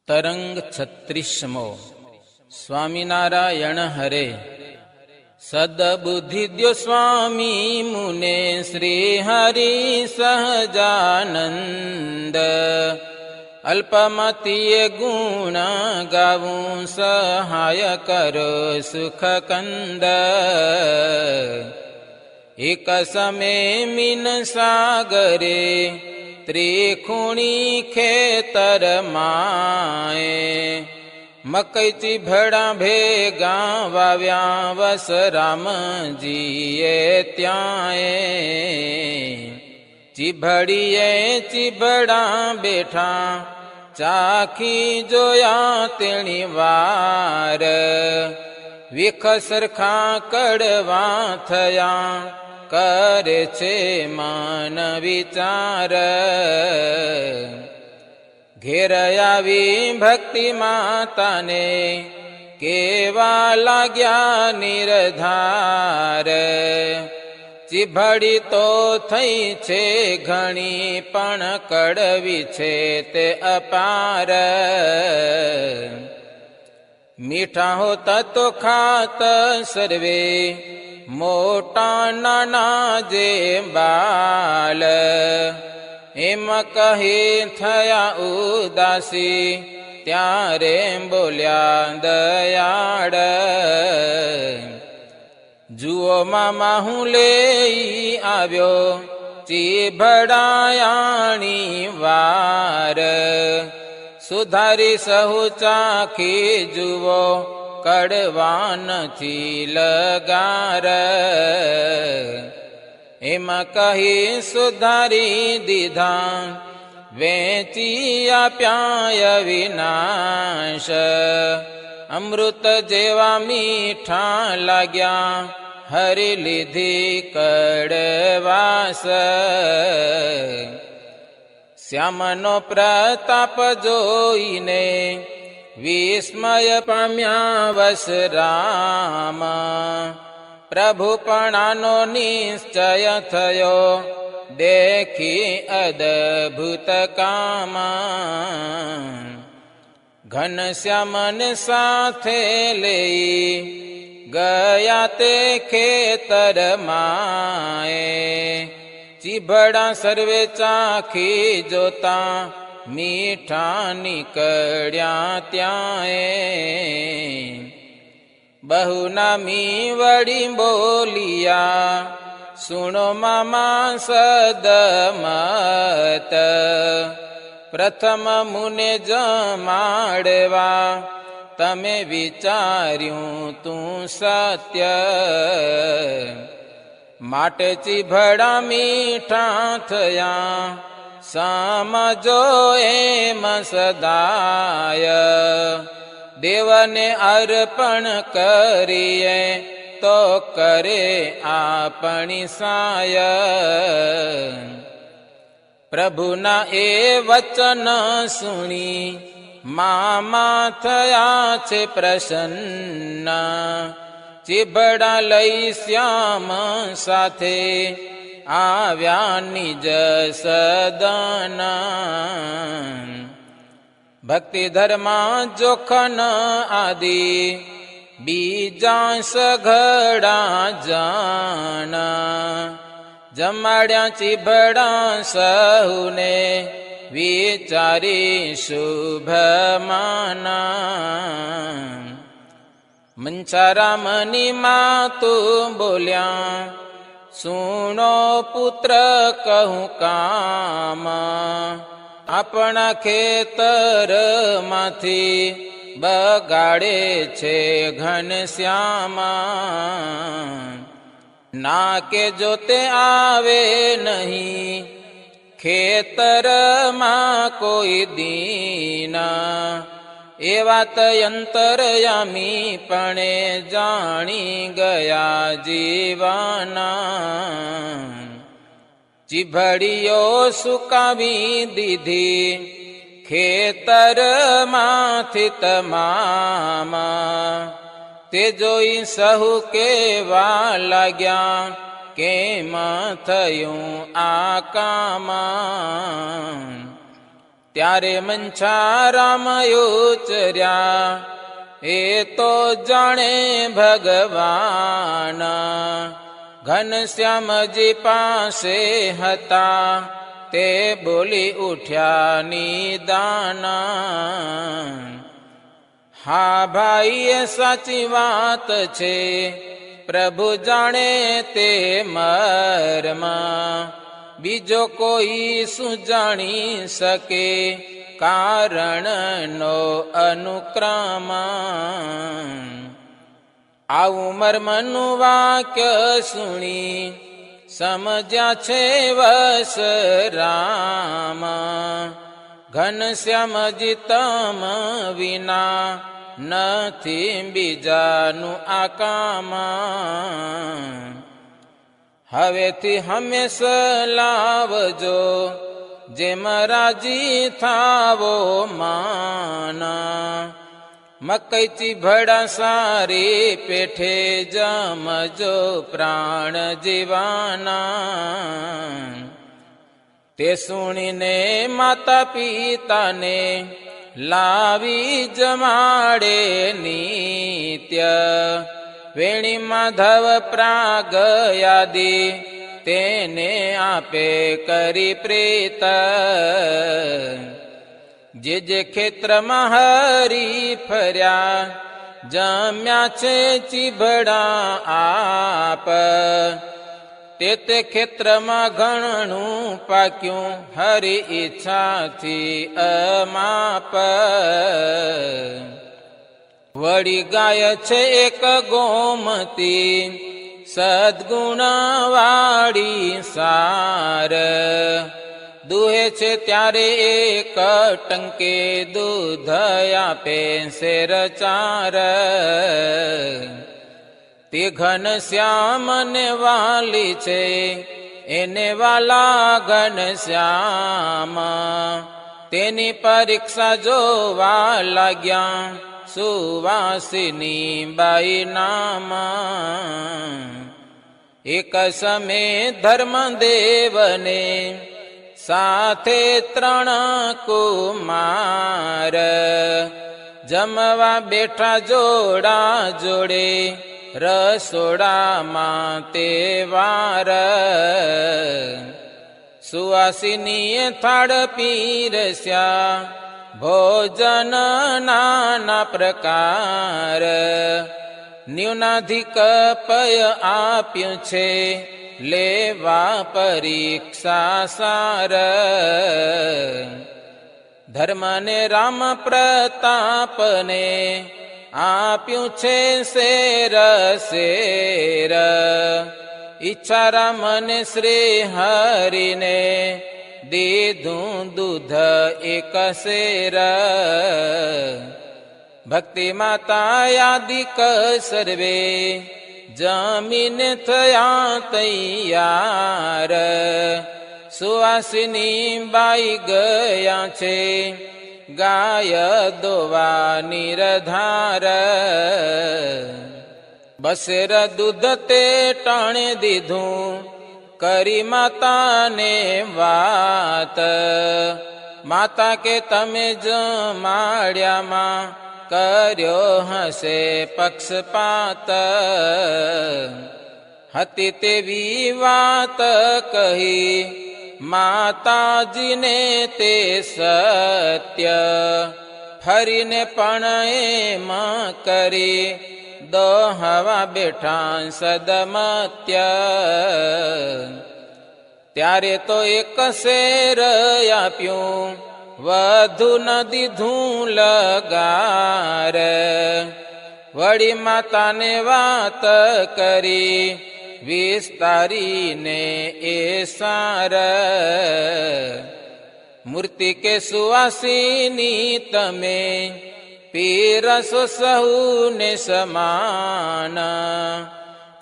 તરંગ 36મો. સ્વામિનારાયણ હરે. સદબુદ્ધિ દ્યો સ્વામી મુને શ્રી હરિ સહજાનંદ. અલ્પમતીએ ગુણ ગાવું સહાય કરો સુખ કંદ. એક સમે મીન સાગરે ત્રિખુણી ખેતર માએ. મકઈ ચીભડા ભેગા વાવ્યા વસ રામજીએ ત્યાંએ. ચીભડીએ ચીભડા બેઠા ચાખી જોયા તેણી વાર. વિખ સરખા કડવા થયા કરે છે મન વિચાર. ઘેર આવી ભક્તિ માતાને કેવા લાગ્યા નિર્ધાર. ચીભડી તો થઈ છે ઘણી પણ કડવી છે તે અપાર. મીઠા હોતા તો ખાત સર્વે મોટા નાના જે બાલ. એમ કહી થયા ઉદાસી ત્યારે બોલ્યા દયાળ. જુઓ મામા હું લઈ આવ્યો ચીભડાયાણી વાર. સુધારી સહુ ચાખી જુઓ કડવા નથી લગાર. એમાં કહી સુધારી દીધા વેચી આપ્યા વિનાશ. અમૃત જેવા મીઠા લાગ્યા હરી લીધી કડવાસ. શ્યામનો પ્રતાપ જોઈને વિસ્મય પામ્યા વસ રામ. પ્રભુપણાનો નિશ્ચય થયો દેખી અદભુત કામ. ઘનશ્યામને સાથે લઈ ગયા તે ખેતર માએ. ચીભડા સર્વે ચાખી જોતા મીઠા નીકળ્યા ત્યાંએ. બહુ નામી વળી બોલિયા સુણો મામા સદમત. પ્રથમ મુને જમાડવા તમે વિચાર્યું તું સત્ય. માટે ચીભડા મીઠા થયા સમજો એમ સદાય. દેવને અર્પણ કરીએ તો કરે આપણી સાય. પ્રભુના એ વચન સુણી મામા થયા છે પ્રસન્ન. ચીભડા લઈ શ્યામ સાથે આવ્યા નિજ સદન. ભક્તિ ધર્મા જોખન આદિ બીજા સઘળા જાણ. જમાડ્યા ચીભડા સહુને વિચારી શુભમાના. મંચારામની માતું બોલ્યા સુણો પુત્ર કહું કામ. આપણા ખેતરમાંથી બગાડે છે ઘનશ્યામા. ના કે જોતે આવે નહીં ખેતરમાં કોઈ દીના. એ વાત અંતરયામી પણે જાણી ગયા જીવાના. ચીભડીઓ સુકાવી દીધી ખેતરમાંથી તમામ. તે જોઈ સહુ કેવા લાગ્યા કેમ થયું આ કામ. ત્યારે મંછારામ ઉચર્યા, એ તો જાણે ભગવાન. ઘનશ્યામજી પાસે હતા, તે બોલી ઉઠ્યા નિદાન. હા ભાઈ એ સાચી વાત છે, પ્રભુ જાણે તે મર્મ. બીજો કોઈ શું જાણી શકે, કારણનો અનુક્રમ. આવું મર્મનું વાક્ય સુણી સમજ્યા છે વસરામ. ઘનશ્યામજી તમ વિના નથી બીજાનું આ કામ. હવેથી હંમેશ લાવજો, જેમ રાજી થાવો માન. મકઈ ચીભડા સારી પેઠે જમજો પ્રાણ જીવાના. તે સુણીને માતા પિતાને લાવી જમાડે નિત્ય. વેણી માધવ પ્રાગ યાદી તેને આપે કરી પ્રેત. જે જે ખેતરમાં હરી ફર્યા, જમ્યા છે ચીભડા આપ. તે ખેતરમાં ઘણું પાક્યું, હરી ઈચ્છાથી અમાપ. વળી ગાય છે એક ગોમતી, સદ્ગુણવાળી સાર. દુહે છે ત્યારે એક ટંકે, દૂધ આપે શેર ચાર. તે ઘનશ્યામને વાલી છે, એને વાલા ઘનશ્યામ. તેની પરીક્ષા જોવા લાગ્યા, સુવાસિની બાઈ નામ. એક સમય ધર્મદેવને સાથે 3 કુમાર. જમવા બેઠા જોડા જોડે, રસોડામાં તે વાર. સુવાસિનીએ થાળ પીરસ્યા, ભોજન નાના પ્રકાર. ન્યૂનાધિક પય આપ્યું છે, લેવા પરીક્ષા સાર. ધર્મને રામ પ્રતાપને આપ્યું છે શેર શેર. ઈચ્છા રામને શ્રી હરિને, દીધું દૂધ એક શેર. ભક્તિ માતા યાદિક સર્વે, જમીને થયા તૈયાર. સુવાસિની બાઈ ગયા છે, ગાય દોવા નિરધાર. બસેર દૂધ તે ટાણે દીધું, કરી માતાને વાત. માતા કે તમે જમાડ્યામાં, કર્યો હશે પક્ષપાત. હતી તેવી વાત કહી, માતાજીને તે સત્ય. ફરીને પણ એમ કરી, દોહવા બેઠા સદમત્ય. ત્યારે તો એક શેર આપ્યું, વધુ ન દીધું લગાર. વળી માતાને વાત કરી, વિસ્તારીને એ સાર. મૂર્તિ કે સુવાસિની તમે, પીરસો સહુને સમાન.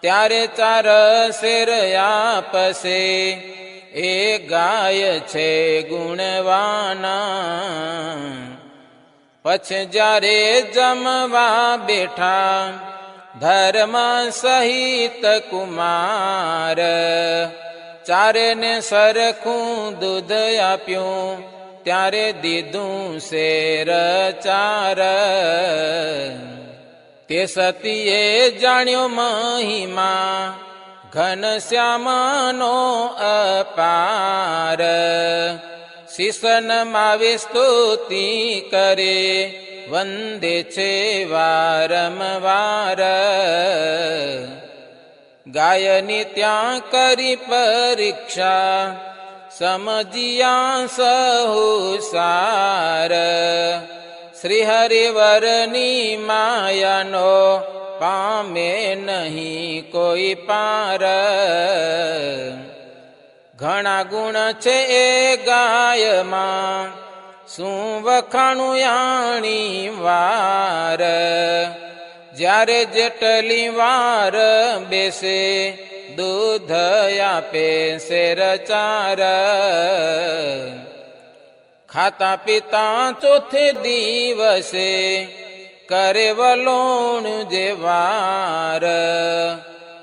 ત્યારે 4 શેર આપશે, એ ગાય છે ગુણવાના. પછી જ્યારે જમવા બેઠા, ધર્મ સહિત કુમાર. 4 ને સરખું દૂધ આપ્યું, ત્યારે દીધું શેર ચાર. તે સતીએ જાણ્યો મહિમા ઘનશ્યામનો અપાર. શિશન માવે સ્તુતિ કરે વંદે છે વારંવાર. ગાયની ત્યાં કરી પરીક્ષા સમજિયા સહુ સાર. શ્રી હરિવરની માયાનો પામે નહીં કોઈ પાર. ઘણા ગુણ છે એ ગાયમાં શું વખાણું યાણી વાર. જ્યારે જેટલી વાર બેસે દૂધ આપે શેર ચાર. ખાતા પીતા ચોથે દિવસે કરે વલોણ જે વાર.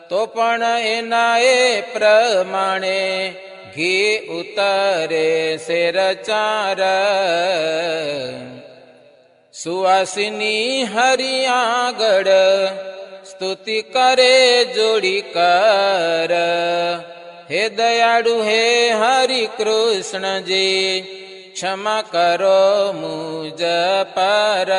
તો પણ એના એ પ્રમાણે ઘી ઉતરે શેર ચાર. સુવાસિની હરિ આગળ સ્તુતિ કરે જોડી કર. હે દયાળુ હે હરિ કૃષ્ણજી ક્ષમા કરો મુજ પર.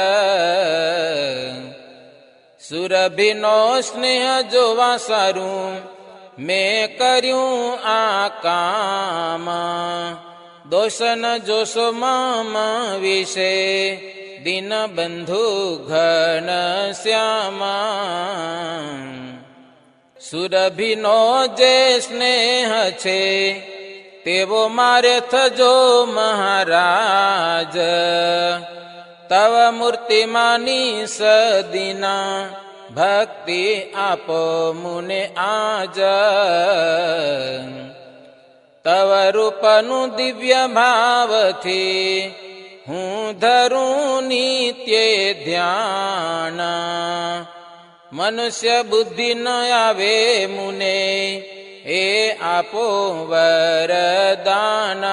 સુરભીનો સ્નેહ જોવા સારું મેં કર્યું આ કામ. દોષ ન જોશો મમ વિશે દીન બંધુ ઘન શ્યામા. સુરભીનો જે સ્નેહ છે તેવો મારે થજો મહારાજ. તવ મૂર્તિમાની સદીના ભક્તિ આપો મુને આજ. તવ રૂપનું દિવ્ય ભાવથી હું ધરું નિત્યે ધ્યાન. મનુષ્ય બુદ્ધિ ન આવે મુને એ આપો વરદાન.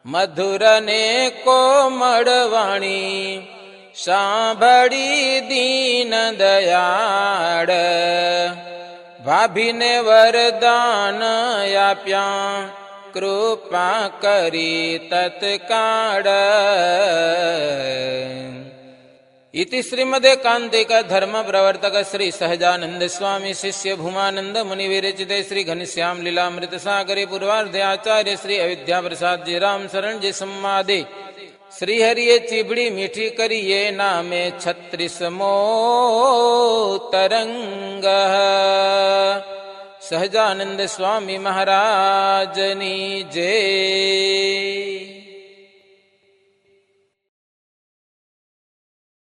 મધુર ને કોમળ વાણી સાંભળી દીન દયાળ. ભાભીને વરદાન આપ્યા કૃપા કરી તત્કાળ. इति श्रीमदेकान्तिक धर्म प्रवर्तक श्री सहजानंद स्वामी शिष्य भूमानंद मुनि विरचिते श्री घनश्याम लीलामृत सागरे पूर्वार्धे आचार्य श्री अविद्या प्रसाद जी राम शरण जी संवादे श्री हरिये चिबड़ी मीठी करिए नामे 36मो तरंग. सहजानंद स्वामी महाराजनी जय.